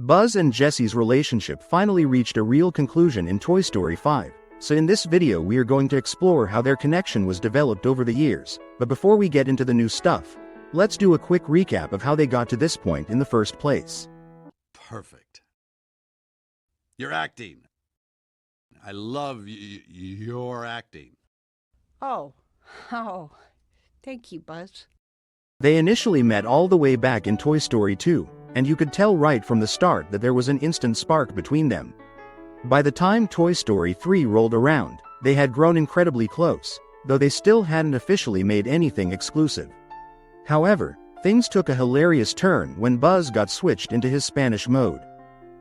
Buzz and Jessie's relationship finally reached a real conclusion in Toy Story 5, so in this video we are going to explore how their connection was developed over the years. But before we get into the new stuff, let's do a quick recap of how they got to this point in the first place. Perfect. You're acting. I love your acting. Oh, thank you, Buzz. They initially met all the way back in Toy Story 2, and you could tell right from the start that there was an instant spark between them. By the time Toy Story 3 rolled around, they had grown incredibly close, though they still hadn't officially made anything exclusive. However, things took a hilarious turn when Buzz got switched into his Spanish mode.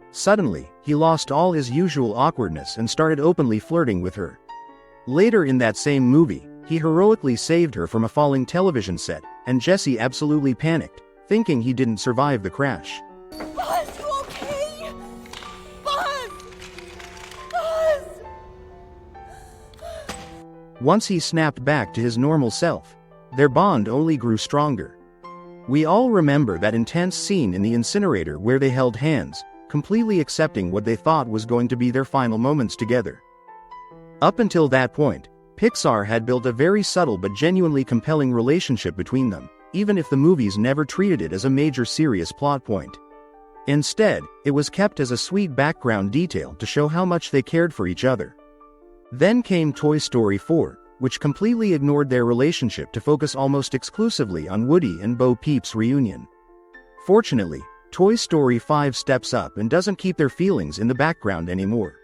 Suddenly, he lost all his usual awkwardness and started openly flirting with her. Later in that same movie, he heroically saved her from a falling television set, and Jessie absolutely panicked, thinking he didn't survive the crash. Buzz, you okay? Buzz! Buzz! Once he snapped back to his normal self, their bond only grew stronger. We all remember that intense scene in the incinerator where they held hands, completely accepting what they thought was going to be their final moments together. Up until that point, Pixar had built a very subtle but genuinely compelling relationship between them, even if the movies never treated it as a major serious plot point. Instead, it was kept as a sweet background detail to show how much they cared for each other. Then came Toy Story 4, which completely ignored their relationship to focus almost exclusively on Woody and Bo Peep's reunion. Fortunately, Toy Story 5 steps up and doesn't keep their feelings in the background anymore.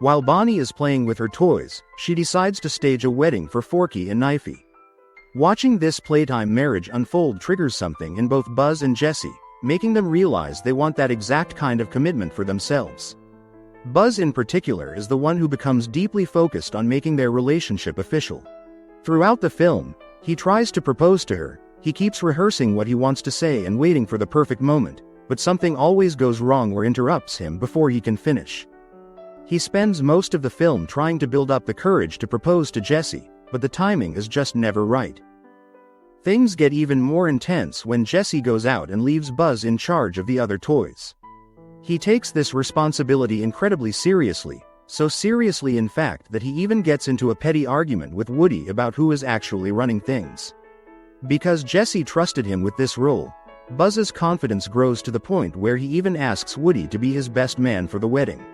While Bonnie is playing with her toys, she decides to stage a wedding for Forky and Knifey. Watching this playtime marriage unfold triggers something in both Buzz and Jessie, making them realize they want that exact kind of commitment for themselves. Buzz in particular is the one who becomes deeply focused on making their relationship official. Throughout the film, he tries to propose to her, he keeps rehearsing what he wants to say and waiting for the perfect moment, but something always goes wrong or interrupts him before he can finish. He spends most of the film trying to build up the courage to propose to Jessie, but the timing is just never right. Things get even more intense when Jessie goes out and leaves Buzz in charge of the other toys. He takes this responsibility incredibly seriously, so seriously in fact that he even gets into a petty argument with Woody about who is actually running things. Because Jessie trusted him with this role, Buzz's confidence grows to the point where he even asks Woody to be his best man for the wedding.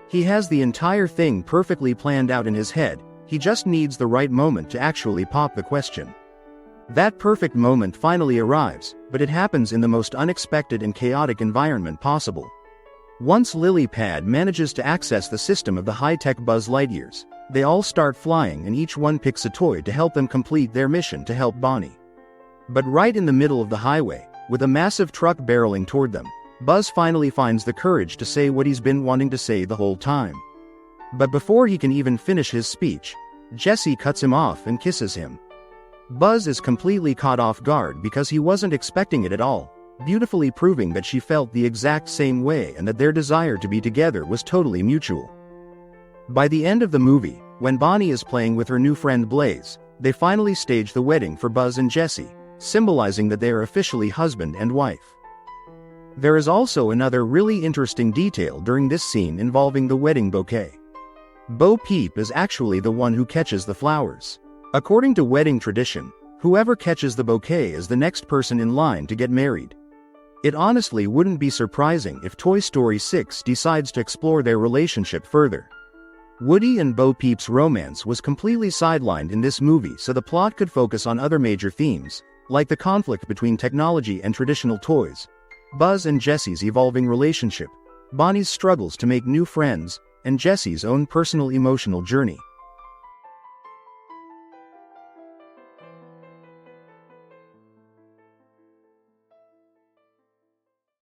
He has the entire thing perfectly planned out in his head, he just needs the right moment to actually pop the question. That perfect moment finally arrives, but it happens in the most unexpected and chaotic environment possible. Once Lily Pad manages to access the system of the high-tech Buzz Lightyears, they all start flying and each one picks a toy to help them complete their mission to help Bonnie. But right in the middle of the highway, with a massive truck barreling toward them, Buzz finally finds the courage to say what he's been wanting to say the whole time. But before he can even finish his speech, Jessie cuts him off and kisses him. Buzz is completely caught off guard because he wasn't expecting it at all, beautifully proving that she felt the exact same way and that their desire to be together was totally mutual. By the end of the movie, when Bonnie is playing with her new friend Blaze, they finally stage the wedding for Buzz and Jessie, symbolizing that they are officially husband and wife. There is also another really interesting detail during this scene involving the wedding bouquet. Bo Peep is actually the one who catches the flowers. According to wedding tradition, whoever catches the bouquet is the next person in line to get married. It honestly wouldn't be surprising if Toy Story 6 decides to explore their relationship further. Woody and Bo Peep's romance was completely sidelined in this movie so the plot could focus on other major themes, like the conflict between technology and traditional toys, Buzz and Jessie's evolving relationship, Bonnie's struggles to make new friends, and Jessie's own personal emotional journey.